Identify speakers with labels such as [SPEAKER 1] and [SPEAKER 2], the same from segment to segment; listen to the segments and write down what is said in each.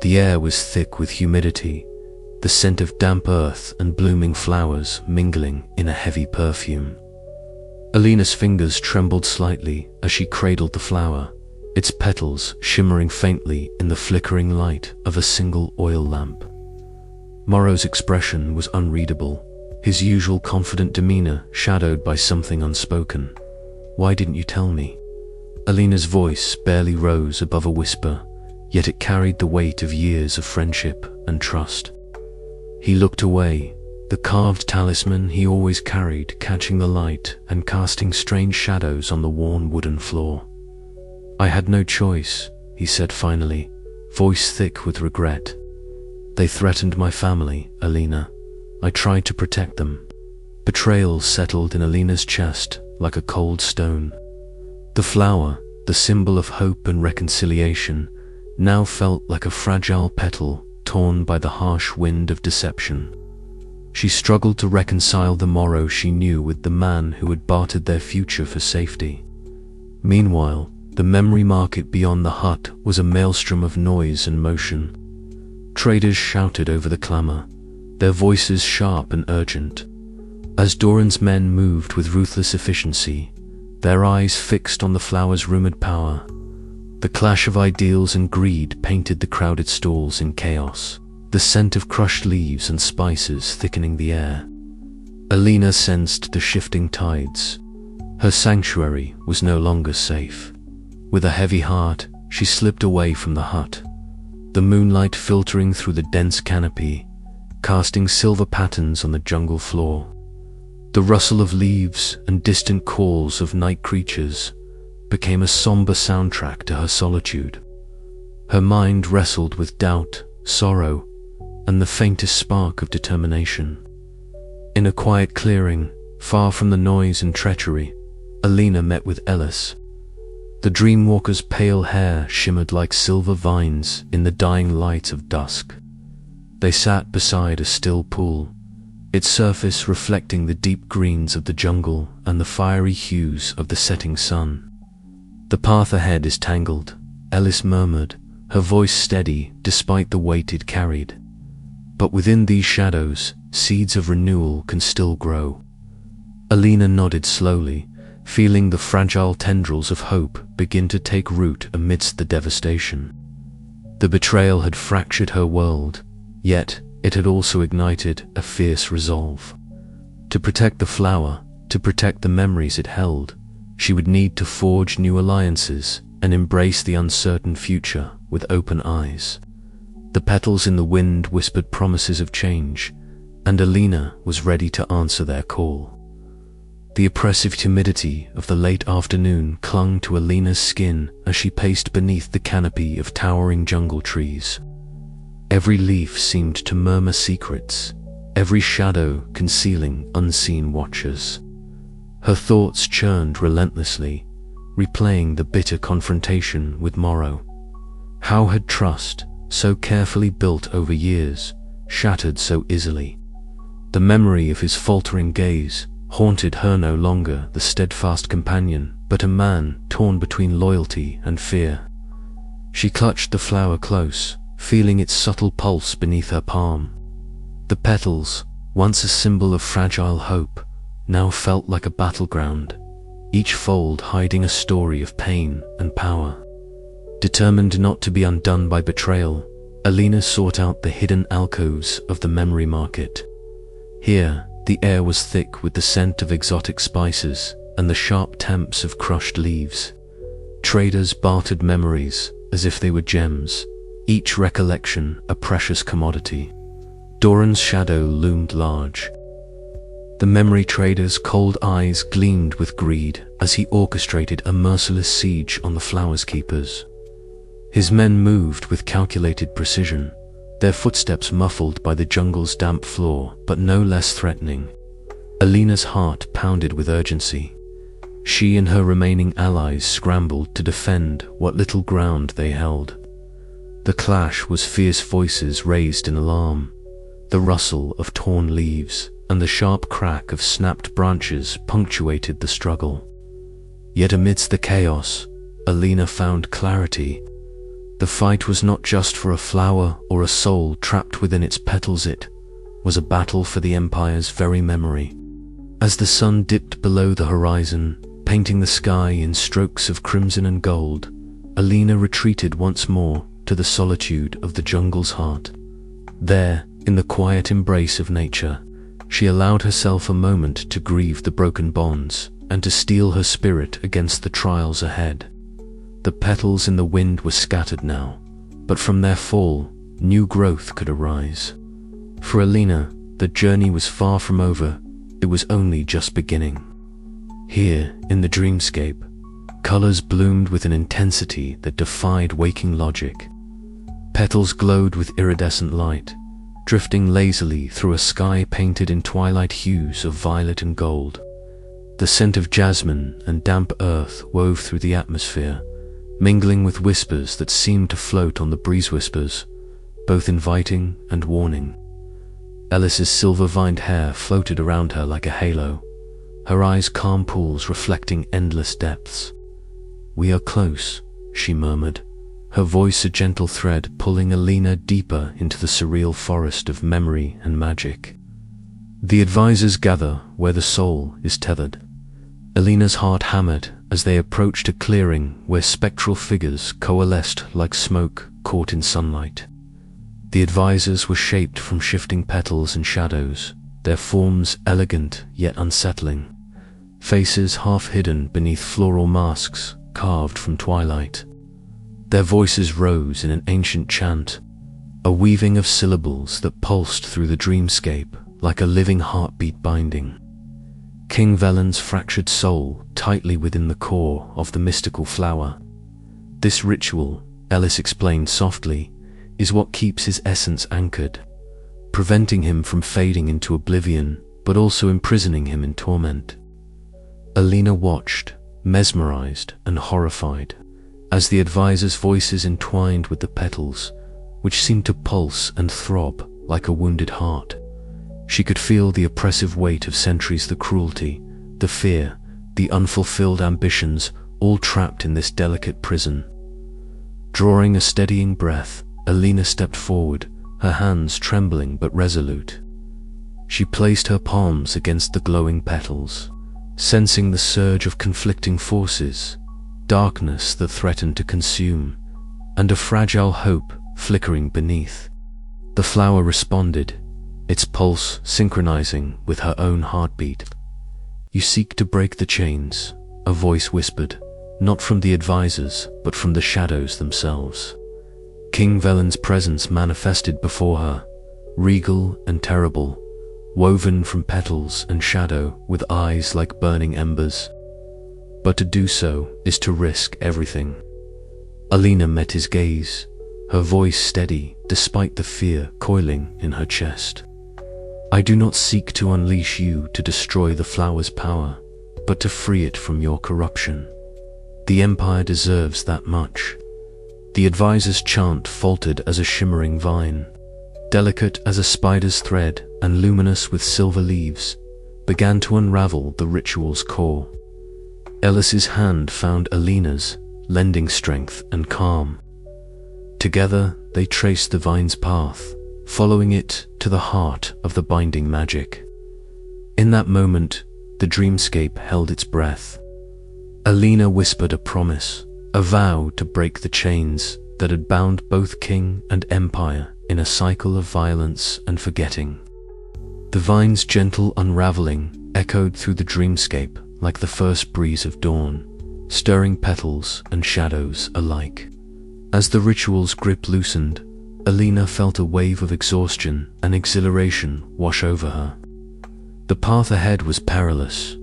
[SPEAKER 1] The air was thick with humidity, the scent of damp earth and blooming flowers mingling in a heavy perfume. Alina's fingers trembled slightly as she cradled the flower, its petals shimmering faintly in the flickering light of a single oil lamp. Morrow's expression was unreadable, his usual confident demeanor shadowed by something unspoken. "Why didn't you tell me?" Alina's voice barely rose above a whisper, yet it carried the weight of years of friendship and trust. He looked away, the carved talisman he always carried catching the light and casting strange shadows on the worn wooden floor. "I had no choice," he said finally, voice thick with regret. "They threatened my family, Alina. I tried to protect them." Betrayal settled in Alina's chest like a cold stone. The flower, the symbol of hope and reconciliation, now felt like a fragile petal torn by the harsh wind of deception. She struggled to reconcile the Morrow she knew with the man who had bartered their future for safety. Meanwhile, the memory market beyond the hut was a maelstrom of noise and motion. Traders shouted over the clamor, their voices sharp and urgent. As Doran's men moved with ruthless efficiency, their eyes fixed on the flower's rumored power, the clash of ideals and greed painted the crowded stalls in chaos, the scent of crushed leaves and spices thickening the air. Alina sensed the shifting tides. Her sanctuary was no longer safe. With a heavy heart, she slipped away from the hut, the moonlight filtering through the dense canopy, casting silver patterns on the jungle floor. The rustle of leaves and distant calls of night creatures became a somber soundtrack to her solitude. Her mind wrestled with doubt, sorrow, and the faintest spark of determination. In a quiet clearing, far from the noise and treachery, Alina met with Ellis. The dreamwalker's pale hair shimmered like silver vines in the dying light of dusk. They sat beside a still pool, its surface reflecting the deep greens of the jungle and the fiery hues of the setting sun. "The path ahead is tangled," Ellis murmured, her voice steady despite the weight it carried. "But within these shadows, seeds of renewal can still grow." Alina nodded slowly, feeling the fragile tendrils of hope begin to take root amidst the devastation. The betrayal had fractured her world, yet it had also ignited a fierce resolve. To protect the flower, to protect the memories it held, she would need to forge new alliances and embrace the uncertain future with open eyes. The petals in the wind whispered promises of change, and Alina was ready to answer their call. The oppressive humidity of the late afternoon clung to Alina's skin as she paced beneath the canopy of towering jungle trees. Every leaf seemed to murmur secrets, every shadow concealing unseen watchers. Her thoughts churned relentlessly, replaying the bitter confrontation with Morrow. How had trust, so carefully built over years, shattered so easily? The memory of his faltering gaze haunted her, no longer the steadfast companion, but a man torn between loyalty and fear. She clutched the flower close, feeling its subtle pulse beneath her palm. The petals, once a symbol of fragile hope, now felt like a battleground, each fold hiding a story of pain and power. Determined not to be undone by betrayal, Alina sought out the hidden alcoves of the memory market. Here, the air was thick with the scent of exotic spices and the sharp temps of crushed leaves. Traders bartered memories as if they were gems, each recollection a precious commodity. Doran's shadow loomed large. The memory trader's cold eyes gleamed with greed as he orchestrated a merciless siege on the flowers keepers. His men moved with calculated precision, their footsteps muffled by the jungle's damp floor, but no less threatening. Alina's heart pounded with urgency. She and her remaining allies scrambled to defend what little ground they held. The clash was fierce voices raised in alarm, the rustle of torn leaves and the sharp crack of snapped branches punctuated the struggle. Yet amidst the chaos, Alina found clarity. The fight was not just for a flower or a soul trapped within its petals, it was a battle for the Empire's very memory. As the sun dipped below the horizon, painting the sky in strokes of crimson and gold, Alina retreated once more to the solitude of the jungle's heart. There, in the quiet embrace of nature, she allowed herself a moment to grieve the broken bonds and to steel her spirit against the trials ahead. The petals in the wind were scattered now, but from their fall, new growth could arise. For Alina, the journey was far from over, it was only just beginning. Here, in the dreamscape, colors bloomed with an intensity that defied waking logic. Petals glowed with iridescent light, drifting lazily through a sky painted in twilight hues of violet and gold. The scent of jasmine and damp earth wove through the atmosphere, mingling with whispers that seemed to float on the breeze, whispers, both inviting and warning. Alice's silver-vined hair floated around her like a halo, her eyes calm pools reflecting endless depths. "We are close," she murmured, her voice a gentle thread pulling Alina deeper into the surreal forest of memory and magic. The advisors gather where the soul is tethered. Alina's heart hammered as they approached a clearing where spectral figures coalesced like smoke caught in sunlight. The advisors were shaped from shifting petals and shadows, their forms elegant yet unsettling, faces half hidden beneath floral masks carved from twilight. Their voices rose in an ancient chant, a weaving of syllables that pulsed through the dreamscape like a living heartbeat binding King Velen's fractured soul tightly within the core of the mystical flower. This ritual, Alice explained softly, is what keeps his essence anchored, preventing him from fading into oblivion, but also imprisoning him in torment. Alina watched, mesmerized and horrified, as the advisors' voices entwined with the petals, which seemed to pulse and throb like a wounded heart. She could feel the oppressive weight of centuries, the cruelty, the fear, the unfulfilled ambitions, all trapped in this delicate prison. Drawing a steadying breath, Alina stepped forward, her hands trembling but resolute. She placed her palms against the glowing petals, sensing the surge of conflicting forces, darkness that threatened to consume, and a fragile hope flickering beneath. The flower responded, its pulse synchronizing with her own heartbeat. "You seek to break the chains," a voice whispered, not from the advisors, but from the shadows themselves. King Velen's presence manifested before her, regal and terrible, woven from petals and shadow with eyes like burning embers. But to do so is to risk everything. Alina met his gaze, her voice steady despite the fear coiling in her chest. "I do not seek to unleash you to destroy the flower's power, but to free it from your corruption. The Empire deserves that much." The advisor's chant faltered as a shimmering vine, delicate as a spider's thread and luminous with silver leaves, began to unravel the ritual's core. Alice's hand found Alina's, lending strength and calm. Together, they traced the vine's path, following it to the heart of the binding magic. In that moment, the dreamscape held its breath. Alina whispered a promise, a vow to break the chains that had bound both king and empire in a cycle of violence and forgetting. The vine's gentle unraveling echoed through the dreamscape like the first breeze of dawn, stirring petals and shadows alike. As the ritual's grip loosened, Alina felt a wave of exhaustion and exhilaration wash over her. The path ahead was perilous,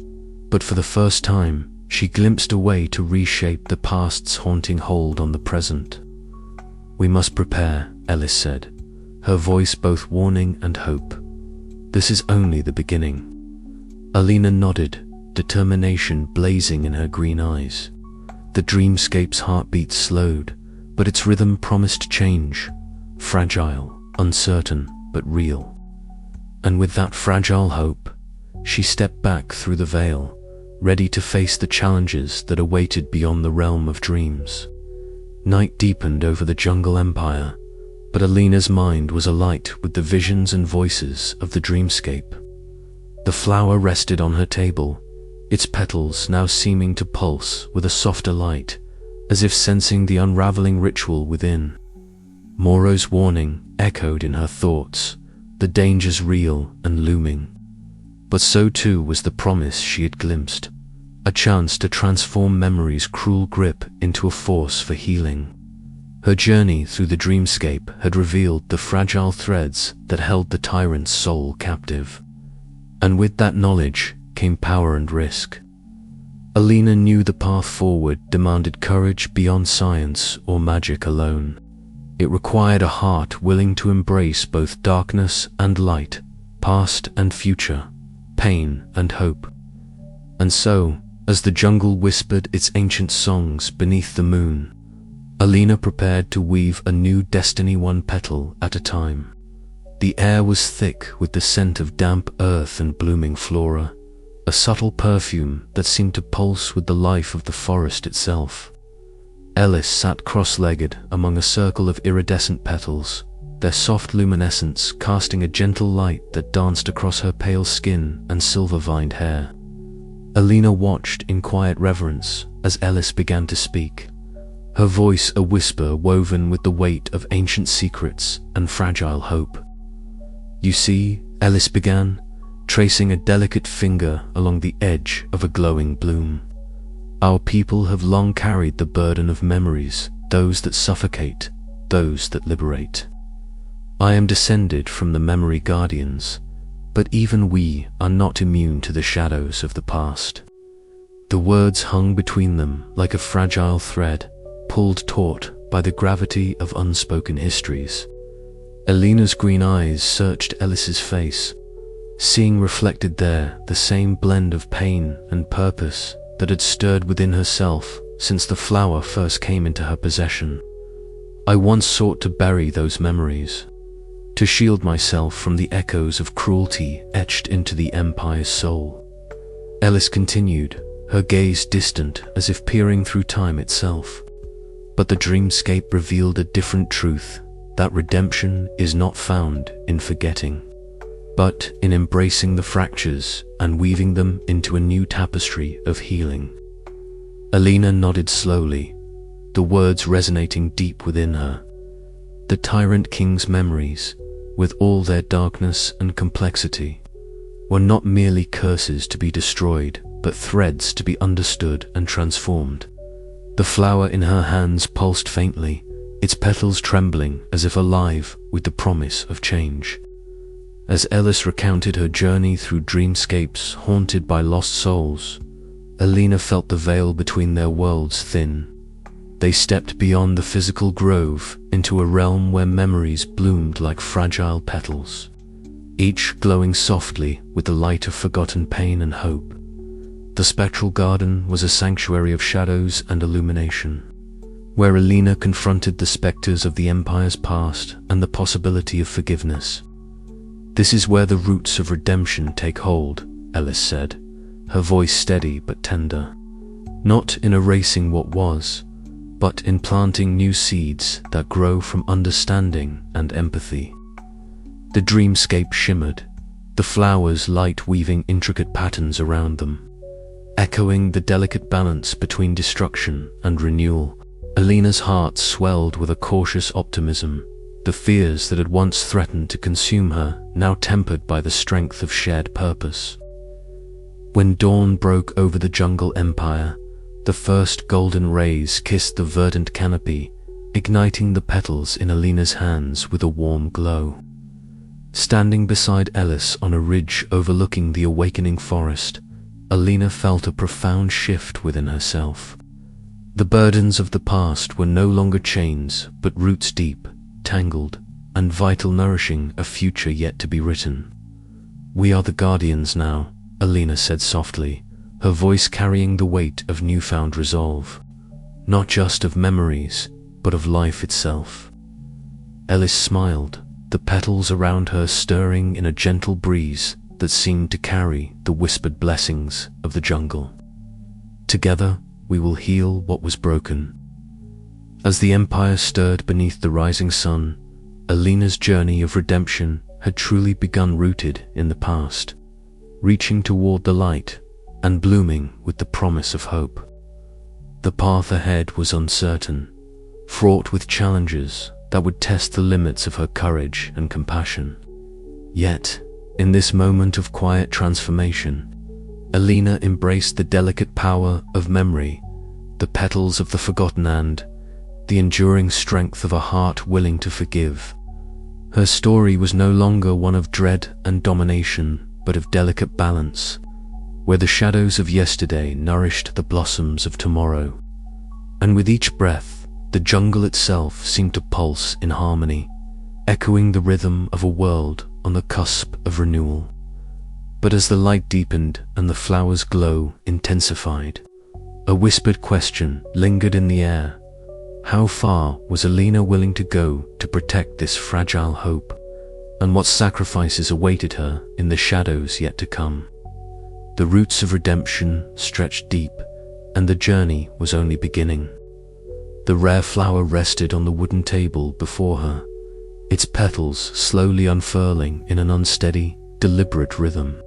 [SPEAKER 1] but for the first time, she glimpsed a way to reshape the past's haunting hold on the present. "We must prepare," Alice said, her voice both warning and hope. "This is only the beginning." Alina nodded, determination blazing in her green eyes. The dreamscape's heartbeat slowed, but its rhythm promised change, fragile, uncertain, but real. And with that fragile hope, she stepped back through the veil, ready to face the challenges that awaited beyond the realm of dreams. Night deepened over the jungle empire, but Alina's mind was alight with the visions and voices of the dreamscape. The flower rested on her table, its petals now seeming to pulse with a softer light, as if sensing the unraveling ritual within. Moro's warning echoed in her thoughts, the dangers real and looming. But so too was the promise she had glimpsed, a chance to transform memory's cruel grip into a force for healing. Her journey through the dreamscape had revealed the fragile threads that held the tyrant's soul captive. And with that knowledge came power and risk. Alina knew the path forward demanded courage beyond science or magic alone. It required a heart willing to embrace both darkness and light, past and future, pain and hope. And so, as the jungle whispered its ancient songs beneath the moon, Alina prepared to weave a new destiny one petal at a time. The air was thick with the scent of damp earth and blooming flora, a subtle perfume that seemed to pulse with the life of the forest itself. Ellis sat cross-legged among a circle of iridescent petals, their soft luminescence casting a gentle light that danced across her pale skin and silver-vined hair. Alina watched in quiet reverence as Ellis began to speak, her voice a whisper woven with the weight of ancient secrets and fragile hope. "You see," Ellis began, tracing a delicate finger along the edge of a glowing bloom. "Our people have long carried the burden of memories, those that suffocate, those that liberate. I am descended from the memory guardians, but even we are not immune to the shadows of the past." The words hung between them like a fragile thread, pulled taut by the gravity of unspoken histories. Alina's green eyes searched Ellis's face, seeing reflected there the same blend of pain and purpose that had stirred within herself since the flower first came into her possession. "I once sought to bury those memories, to shield myself from the echoes of cruelty etched into the Empire's soul." Ellis continued, her gaze distant as if peering through time itself. But the dreamscape revealed a different truth, that redemption is not found in forgetting, but in embracing the fractures and weaving them into a new tapestry of healing. Alina nodded slowly, the words resonating deep within her. The Tyrant King's memories, with all their darkness and complexity, were not merely curses to be destroyed, but threads to be understood and transformed. The flower in her hands pulsed faintly, its petals trembling as if alive with the promise of change. As Ellis recounted her journey through dreamscapes haunted by lost souls, Alina felt the veil between their worlds thin. They stepped beyond the physical grove into a realm where memories bloomed like fragile petals, each glowing softly with the light of forgotten pain and hope. The spectral garden was a sanctuary of shadows and illumination, where Alina confronted the specters of the Empire's past and the possibility of forgiveness. "This is where the roots of redemption take hold," Ellis said, her voice steady but tender. "Not in erasing what was, but in planting new seeds that grow from understanding and empathy." The dreamscape shimmered, the flowers light weaving intricate patterns around them, echoing the delicate balance between destruction and renewal. Alina's heart swelled with a cautious optimism, the fears that had once threatened to consume her now tempered by the strength of shared purpose. When dawn broke over the jungle empire, the first golden rays kissed the verdant canopy, igniting the petals in Alina's hands with a warm glow. Standing beside Ellis on a ridge overlooking the awakening forest, Alina felt a profound shift within herself. The burdens of the past were no longer chains, but roots deep, tangled, and vital, nourishing a future yet to be written. "We are the guardians now," Alina said softly, her voice carrying the weight of newfound resolve. "Not just of memories, but of life itself." Ellis smiled, the petals around her stirring in a gentle breeze that seemed to carry the whispered blessings of the jungle. "Together, we will heal what was broken." As the Empire stirred beneath the rising sun, Alina's journey of redemption had truly begun, rooted in the past, reaching toward the light and blooming with the promise of hope. The path ahead was uncertain, fraught with challenges that would test the limits of her courage and compassion. Yet, in this moment of quiet transformation, Alina embraced the delicate power of memory, the petals of the forgotten, and the enduring strength of a heart willing to forgive. Her story was no longer one of dread and domination, but of delicate balance, where the shadows of yesterday nourished the blossoms of tomorrow. And with each breath, the jungle itself seemed to pulse in harmony, echoing the rhythm of a world on the cusp of renewal. But as the light deepened and the flowers' glow intensified, a whispered question lingered in the air. How far was Alina willing to go to protect this fragile hope, and what sacrifices awaited her in the shadows yet to come? The roots of redemption stretched deep, and the journey was only beginning. The rare flower rested on the wooden table before her, its petals slowly unfurling in an unsteady, deliberate rhythm.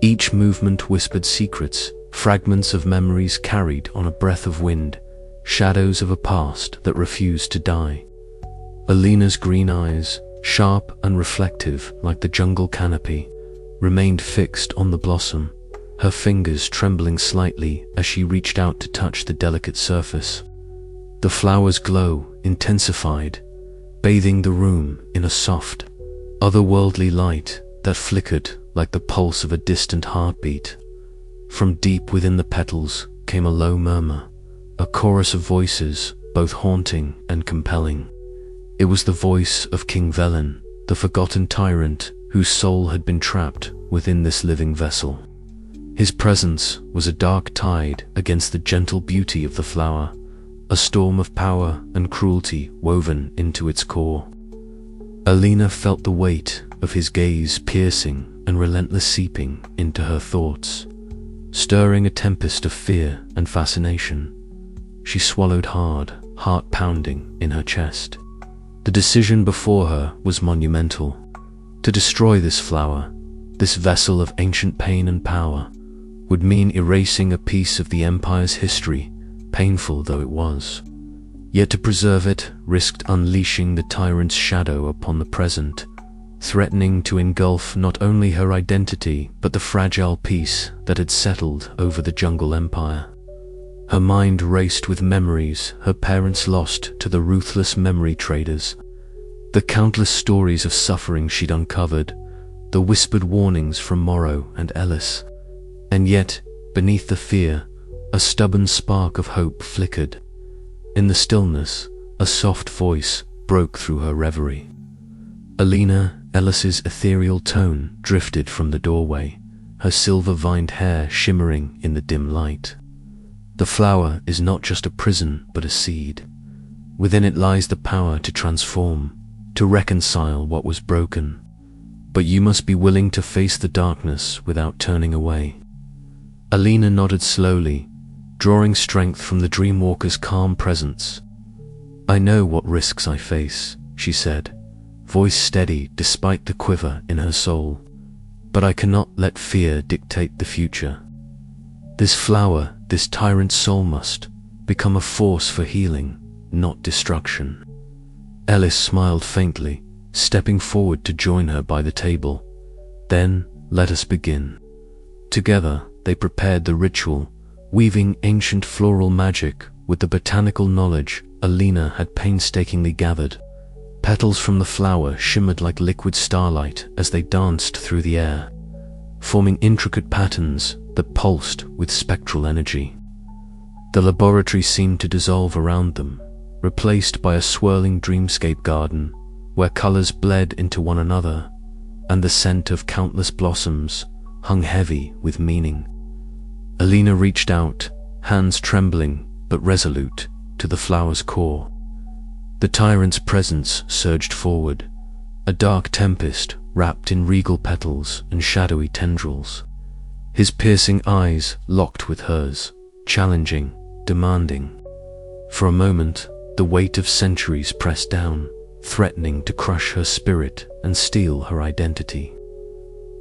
[SPEAKER 1] Each movement whispered secrets, fragments of memories carried on a breath of wind, shadows of a past that refused to die. Alina's green eyes, sharp and reflective like the jungle canopy, remained fixed on the blossom, her fingers trembling slightly as she reached out to touch the delicate surface. The flower's glow intensified, bathing the room in a soft, otherworldly light that flickered like the pulse of a distant heartbeat. From deep within the petals came a low murmur, a chorus of voices, both haunting and compelling. It was the voice of King Velen, the forgotten tyrant whose soul had been trapped within this living vessel. His presence was a dark tide against the gentle beauty of the flower, a storm of power and cruelty woven into its core. Alina felt the weight of his gaze piercing and relentless, seeping into her thoughts, stirring a tempest of fear and fascination. She swallowed hard, heart pounding in her chest. The decision before her was monumental. To destroy this flower, this vessel of ancient pain and power, would mean erasing a piece of the Empire's history, painful though it was. Yet to preserve it risked unleashing the tyrant's shadow upon the present, threatening to engulf not only her identity but the fragile peace that had settled over the jungle empire. Her mind raced with memories her parents lost to the ruthless memory traders, the countless stories of suffering she'd uncovered, the whispered warnings from Morrow and Ellis. And yet, beneath the fear, a stubborn spark of hope flickered. In the stillness, a soft voice broke through her reverie. Alina, Ellis's ethereal tone drifted from the doorway, her silver-vined hair shimmering in the dim light. The flower is not just a prison, but a seed. Within it lies the power to transform, to reconcile what was broken. But you must be willing to face the darkness without turning away. Alina nodded slowly, drawing strength from the Dreamwalker's calm presence. I know what risks I face, she said, voice steady despite the quiver in her soul. But I cannot let fear dictate the future. This flower, this tyrant's soul must become a force for healing, not destruction. Ellis smiled faintly, stepping forward to join her by the table. Then, let us begin. Together, they prepared the ritual, weaving ancient floral magic with the botanical knowledge Alina had painstakingly gathered. Petals from the flower shimmered like liquid starlight as they danced through the air, forming intricate patterns that pulsed with spectral energy. The laboratory seemed to dissolve around them, replaced by a swirling dreamscape garden where colors bled into one another, and the scent of countless blossoms hung heavy with meaning. Alina reached out, hands trembling but resolute, to the flower's core. The tyrant's presence surged forward, a dark tempest wrapped in regal petals and shadowy tendrils. His piercing eyes locked with hers, challenging, demanding. For a moment, the weight of centuries pressed down, threatening to crush her spirit and steal her identity.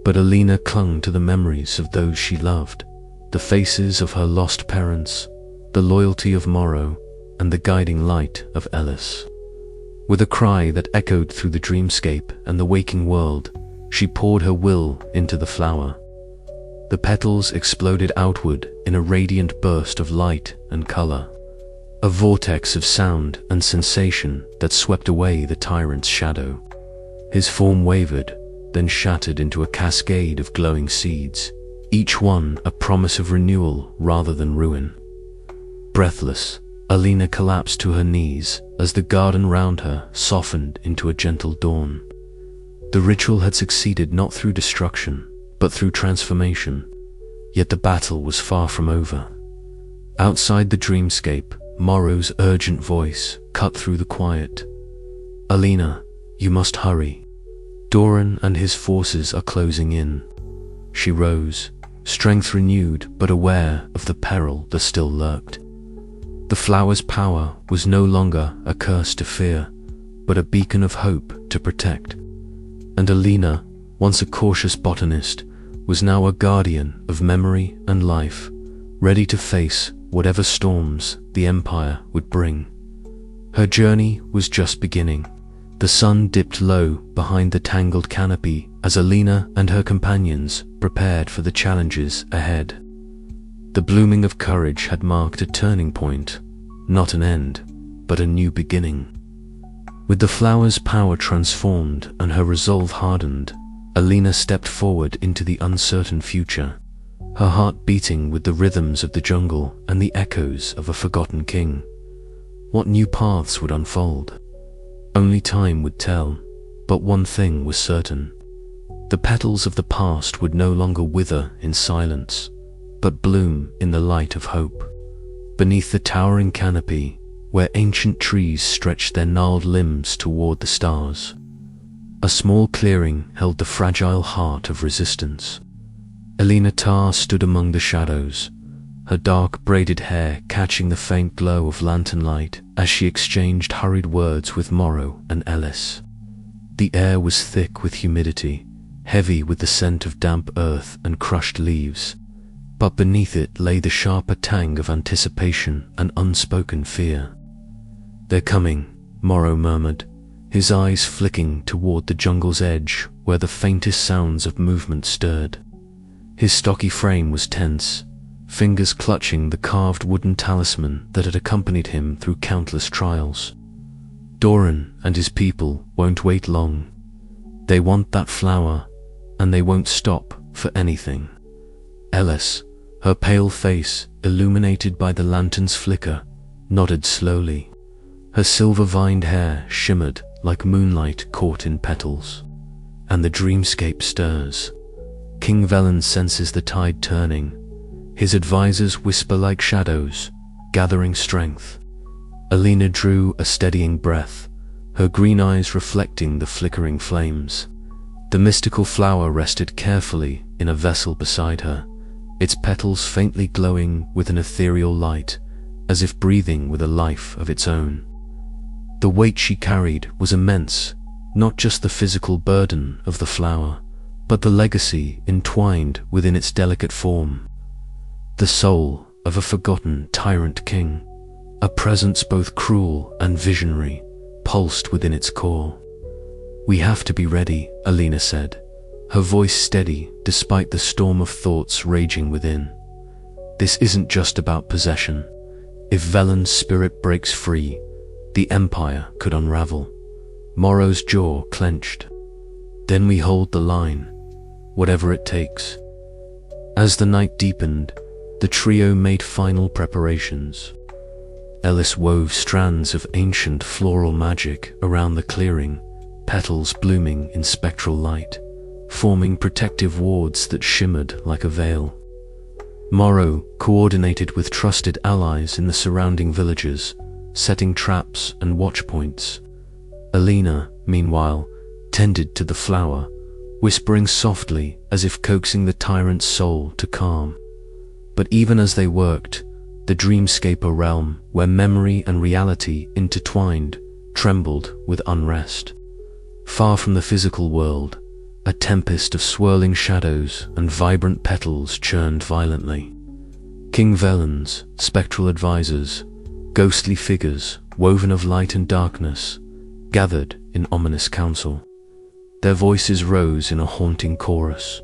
[SPEAKER 1] But Alina clung to the memories of those she loved, the faces of her lost parents, the loyalty of Morrow, and the guiding light of Ellis. With a cry that echoed through the dreamscape and the waking world, she poured her will into the flower. The petals exploded outward in a radiant burst of light and color, a vortex of sound and sensation that swept away the tyrant's shadow. His form wavered, then shattered into a cascade of glowing seeds, each one a promise of renewal rather than ruin. Breathless, Alina collapsed to her knees as the garden round her softened into a gentle dawn. The ritual had succeeded not through destruction, but through transformation, yet the battle was far from over. Outside the dreamscape, Morrow's urgent voice cut through the quiet. "Alina, you must hurry. Doran and his forces are closing in." She rose, strength renewed but aware of the peril that still lurked. The flower's power was no longer a curse to fear, but a beacon of hope to protect. And Alina, once a cautious botanist, was now a guardian of memory and life, ready to face whatever storms the Empire would bring. Her journey was just beginning. The sun dipped low behind the tangled canopy as Alina and her companions prepared for the challenges ahead. The blooming of courage had marked a turning point, not an end, but a new beginning. With the flower's power transformed and her resolve hardened, Alina stepped forward into the uncertain future, her heart beating with the rhythms of the jungle and the echoes of a forgotten king. What new paths would unfold? Only time would tell, but one thing was certain. The petals of the past would no longer wither in silence, but bloom in the light of hope. Beneath the towering canopy, where ancient trees stretched their gnarled limbs toward the stars, a small clearing held the fragile heart of resistance. Alina Tarr stood among the shadows, her dark braided hair catching the faint glow of lantern light as she exchanged hurried words with Morrow and Ellis. The air was thick with humidity, heavy with the scent of damp earth and crushed leaves, but beneath it lay the sharper tang of anticipation and unspoken fear. "They're coming," Morrow murmured, his eyes flicking toward the jungle's edge where the faintest sounds of movement stirred. His stocky frame was tense, fingers clutching the carved wooden talisman that had accompanied him through countless trials. Doran and his people won't wait long. They want that flower, and they won't stop for anything. Ellis, her pale face illuminated by the lantern's flicker, nodded slowly. Her silver-vined hair shimmered like moonlight caught in petals. And the dreamscape stirs. King Velen senses the tide turning. His advisors whisper like shadows, gathering strength. Alina drew a steadying breath, her green eyes reflecting the flickering flames. The mystical flower rested carefully in a vessel beside her, its petals faintly glowing with an ethereal light, as if breathing with a life of its own. The weight she carried was immense, not just the physical burden of the flower, but the legacy entwined within its delicate form. The soul of a forgotten tyrant king, a presence both cruel and visionary, pulsed within its core. "We have to be ready," Alina said, her voice steady despite the storm of thoughts raging within. "This isn't just about possession. If Velen's spirit breaks free, the Empire could unravel." Morrow's jaw clenched. "Then we hold the line, whatever it takes." As the night deepened, the trio made final preparations. Ellis wove strands of ancient floral magic around the clearing, petals blooming in spectral light, forming protective wards that shimmered like a veil. Morrow coordinated with trusted allies in the surrounding villages, setting traps and watch points. Alina, meanwhile, tended to the flower, whispering softly as if coaxing the tyrant's soul to calm. But even as they worked, The dreamscape, a realm where memory and reality intertwined, trembled with unrest. Far from the physical world, a tempest of swirling shadows and vibrant petals churned violently. King Velen's spectral advisors, ghostly figures woven of light and darkness, gathered in ominous council. Their voices rose in a haunting chorus,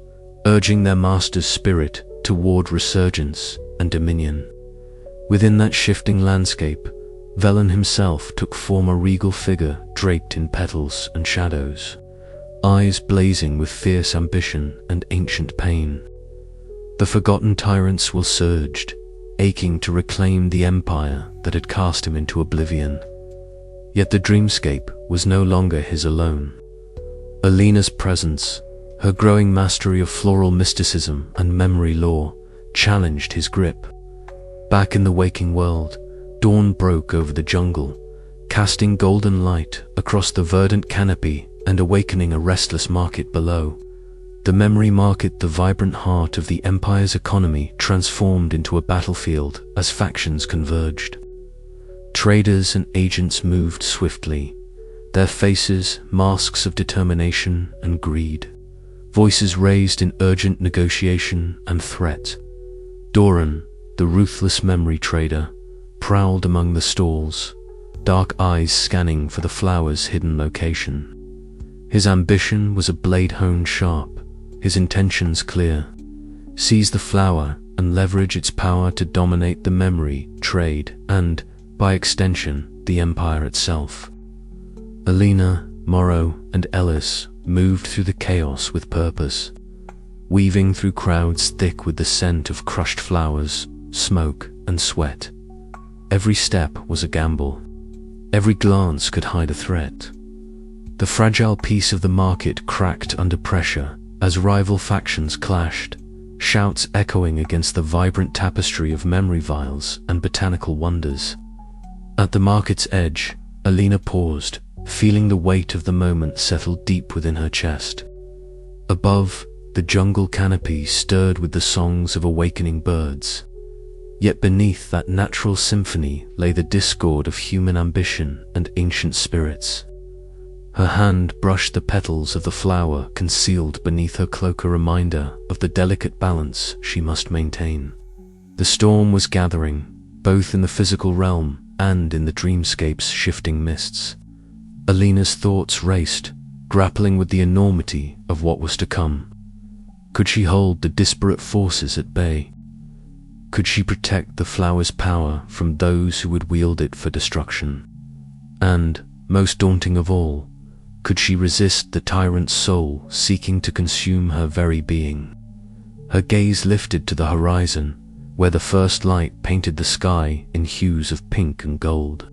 [SPEAKER 1] urging their master's spirit toward resurgence and dominion. Within that shifting landscape, Velen himself took form, a regal figure draped in petals and shadows, eyes blazing with fierce ambition and ancient pain. The forgotten tyrants will surged, aching to reclaim the empire that had cast him into oblivion. Yet the dreamscape was no longer his alone. Alina's presence, her growing mastery of floral mysticism and memory lore, challenged his grip. Back in the waking world, dawn broke over the jungle, casting golden light across the verdant canopy and awakening a restless market below. The memory market, the vibrant heart of the Empire's economy, transformed into a battlefield as factions converged. Traders and agents moved swiftly, their faces masks of determination and greed, voices raised in urgent negotiation and threat. Doran, the ruthless memory trader, prowled among the stalls, dark eyes scanning for the flower's hidden location. His ambition was a blade honed sharp, his intentions clear: seize the flower and leverage its power to dominate the memory trade and, by extension, the empire itself. Alina, Morrow, and Ellis moved through the chaos with purpose, weaving through crowds thick with the scent of crushed flowers, smoke, and sweat. Every step was a gamble. Every glance could hide a threat. The fragile peace of the market cracked under pressure as rival factions clashed, shouts echoing against the vibrant tapestry of memory vials and botanical wonders. At the market's edge, Alina paused, feeling the weight of the moment settle deep within her chest. Above, the jungle canopy stirred with the songs of awakening birds. Yet beneath that natural symphony lay the discord of human ambition and ancient spirits. Her hand brushed the petals of the flower concealed beneath her cloak, a reminder of the delicate balance she must maintain. The storm was gathering, both in the physical realm and in the dreamscape's shifting mists. Alina's thoughts raced, grappling with the enormity of what was to come. Could she hold the disparate forces at bay? Could she protect the flower's power from those who would wield it for destruction? And, most daunting of all, could she resist the tyrant's soul seeking to consume her very being? Her gaze lifted to the horizon, where the first light painted the sky in hues of pink and gold.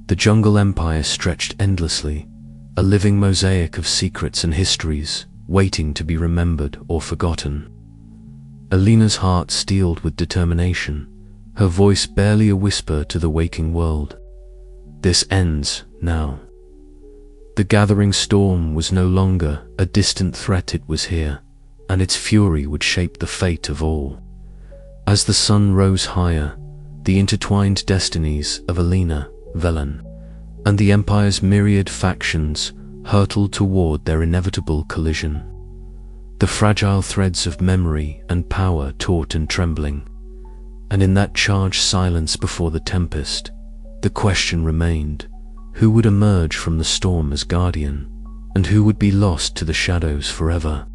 [SPEAKER 1] The jungle empire stretched endlessly, a living mosaic of secrets and histories, waiting to be remembered or forgotten. Alina's heart steeled with determination, her voice barely a whisper to the waking world. This ends now. The gathering storm was no longer a distant threat, it was here, and its fury would shape the fate of all. As the sun rose higher, the intertwined destinies of Alina, Velen, and the Empire's myriad factions hurtled toward their inevitable collision. The fragile threads of memory and power taut and trembling, and in that charged silence before the tempest, the question remained: who would emerge from the storm as guardian, and who would be lost to the shadows forever?